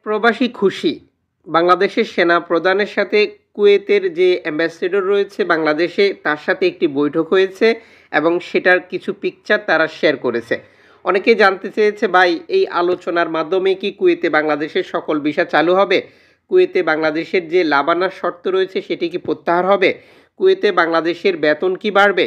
প্রবাসী খুশি। বাংলাদেশের সেনা প্রধানের সাথে কুয়েতের যে অ্যাম্বাসেডর রয়েছে বাংলাদেশে, তার সাথে একটি বৈঠক হয়েছে এবং সেটার কিছু পিকচার তারা শেয়ার করেছে। অনেকে জানতে চেয়েছে, ভাই এই আলোচনার মাধ্যমে কি কুয়েতে বাংলাদেশের সকল ভিসা চালু হবে? কুয়েতে বাংলাদেশের যে লাবানার শর্ত রয়েছে সেটি কি প্রত্যাহার হবে? কুয়েতে বাংলাদেশের বেতন কি বাড়বে?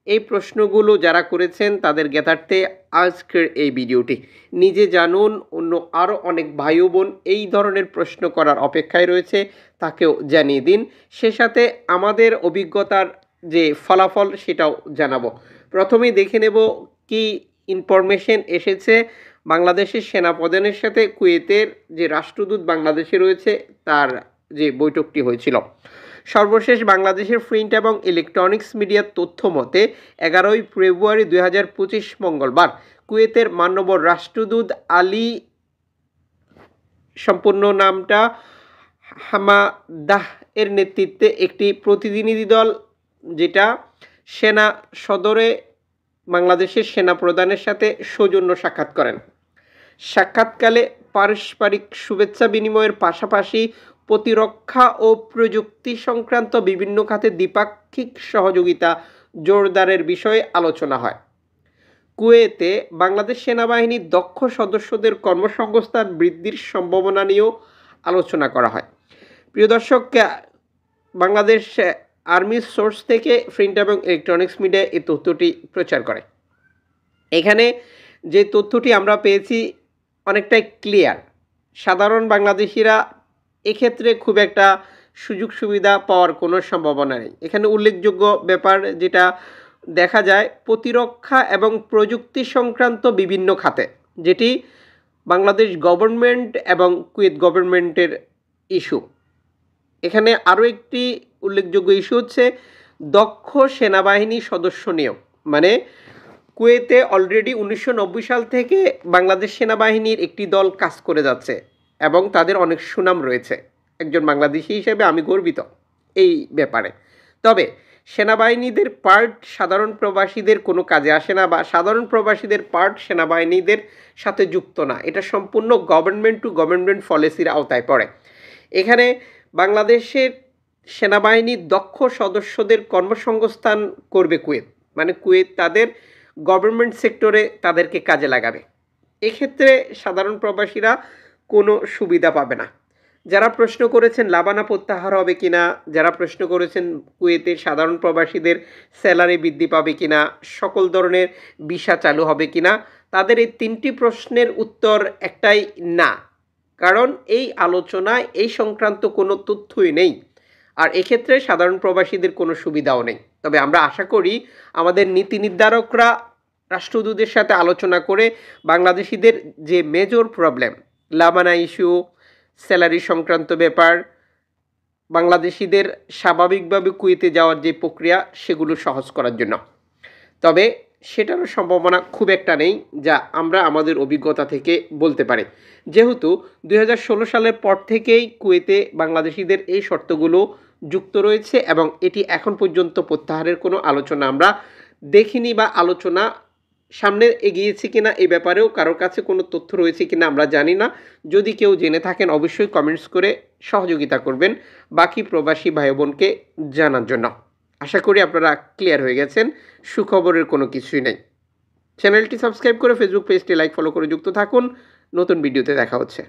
এই প্রশ্নগুলো যারা করেছেন তাদের জ্ঞাতার্থে আজকের এই ভিডিওটি। নিজে জানুন, অন্য আরও অনেক ভাই ও বোন এই ধরনের প্রশ্ন করার অপেক্ষায় রয়েছে, তাকেও জানিয়ে দিন। সে সাথে আমাদের অভিজ্ঞতার যে ফলাফল সেটাও জানাবো। প্রথমেই দেখে নেব কি ইনফরমেশন এসেছে বাংলাদেশের সেনাপ্রধানের সাথে কুয়েতের যে রাষ্ট্রদূত বাংলাদেশে রয়েছে তার যে বৈঠকটি হয়েছিল। সর্বশেষ বাংলাদেশের প্রিন্ট এবং ইলেকট্রনিক্স মিডিয়ার তথ্য মতে 11 ফেব্রুয়ারি 2025 মঙ্গলবার কুয়েতের মাননীয় রাষ্ট্রদূত আলী, সম্পূর্ণ নামটা হামাদাহ এর নেতৃত্বে একটি প্রতিনিধি দল, যেটা সেনা সদরে বাংলাদেশের সেনা প্রধানের সাথে সৌজন্য সাক্ষাৎ করেন। সাক্ষাৎকালে পারস্পরিক শুভেচ্ছা বিনিময়ের পাশাপাশি প্রতিরক্ষা ও প্রযুক্তি সংক্রান্ত বিভিন্ন খাতে দ্বিপাক্ষিক সহযোগিতা জোরদারের বিষয়ে আলোচনা হয়। কুয়েতে বাংলাদেশ সেনাবাহিনীর দক্ষ সদস্যদের কর্মসংস্থান বৃদ্ধির সম্ভাবনা নিয়েও আলোচনা করা হয়। প্রিয় দর্শক, বাংলাদেশ আর্মির সোর্স থেকে প্রিন্ট এবং ইলেকট্রনিক্স মিডিয়া এই তথ্যটি প্রচার করে। এখানে যে তথ্যটি আমরা পেয়েছি অনেকটাই ক্লিয়ার। সাধারণ বাংলাদেশিরা এক্ষেত্রে খুব একটা সুযোগ সুবিধা পাওয়ার কোনো সম্ভাবনা নেই। এখানে উল্লেখযোগ্য ব্যাপার যেটা দেখা যায়, প্রতিরক্ষা এবং প্রযুক্তি সংক্রান্ত বিভিন্ন খাতে, যেটি বাংলাদেশ গভর্নমেন্ট এবং কুয়েত গভর্নমেন্টের ইস্যু। এখানে আরও একটি উল্লেখযোগ্য ইস্যু হচ্ছে দক্ষ সেনাবাহিনী সদস্য নিয়োগ। মানে কুয়েতে অলরেডি 1990 সাল থেকে বাংলাদেশ সেনাবাহিনীর একটি দল কাজ করে যাচ্ছে এবং তাদের অনেক সুনাম রয়েছে। একজন বাংলাদেশি হিসেবে আমি গর্বিত এই ব্যাপারে। তবে সেনাবাহিনীদের পার্ট সাধারণ প্রবাসীদের কোনো কাজে আসে না, বা সাধারণ প্রবাসীদের পার্ট সেনাবাহিনীদের সাথে যুক্ত না। এটা সম্পূর্ণ গভর্নমেন্ট টু গভর্নমেন্ট পলিসির আওতায় পড়ে। এখানে বাংলাদেশের সেনাবাহিনীর দক্ষ সদস্যদের কর্মসংস্থান করবে কুয়েত, মানে কুয়েত তাদের গভর্নমেন্ট সেক্টরে তাদেরকে কাজে লাগাবে। এক্ষেত্রে সাধারণ প্রবাসীরা কোনো সুবিধা পাবে না। যারা প্রশ্ন করেছেন লাবানা প্রত্যাহার হবে কিনা, যারা প্রশ্ন করেছেন কুয়েতের সাধারণ প্রবাসীদের স্যালারি বৃদ্ধি পাবে কিনা, সকল ধরনের ভিসা চালু হবে কিনা, তাদের এই তিনটি প্রশ্নের উত্তর একটাই না। কারণ এই আলোচনায় এই সংক্রান্ত কোনো তথ্যই নেই, আর এক্ষেত্রে সাধারণ প্রবাসীদের কোনো সুবিধাও নেই। তবে আমরা আশা করি আমাদের নীতি নির্ধারকরা রাষ্ট্রদূতের সাথে আলোচনা করে বাংলাদেশিদের যে মেজর প্রবলেম, লাবানা ইস্যু, স্যালারি সংক্রান্ত ব্যাপার, বাংলাদেশিদের স্বাভাবিকভাবে কুয়েতে যাওয়ার যে প্রক্রিয়া, সেগুলো সহজ করার জন্য। তবে সেটারও সম্ভাবনা খুব একটা নেই, যা আমরা আমাদের অভিজ্ঞতা থেকে বলতে পারি। যেহেতু 2016 সালের পর থেকেই কুয়েতে বাংলাদেশিদের এই শর্তগুলো যুক্ত রয়েছে এবং এটি এখন পর্যন্ত প্রত্যাহারের কোনো আলোচনা আমরা দেখিনি, বা আলোচনা সামনে এগিয়েছে কিনা এই ব্যাপারেও কারোর কাছে কোনো তথ্য রয়েছে কিনা আমরা জানি না। যদি কেউ জেনে থাকেন অবশ্যই কমেন্টস করে সহযোগিতা করবেন বাকি প্রবাসী ভাই বোনকে জানার জন্য। আশা করি আপনারা ক্লিয়ার হয়ে গেছেন, সুখবরের কোনো কিছুই নেই। চ্যানেলটি সাবস্ক্রাইব করে ফেসবুক পেজটি লাইক ফলো করে যুক্ত থাকুন। নতুন ভিডিওতে দেখা হচ্ছে।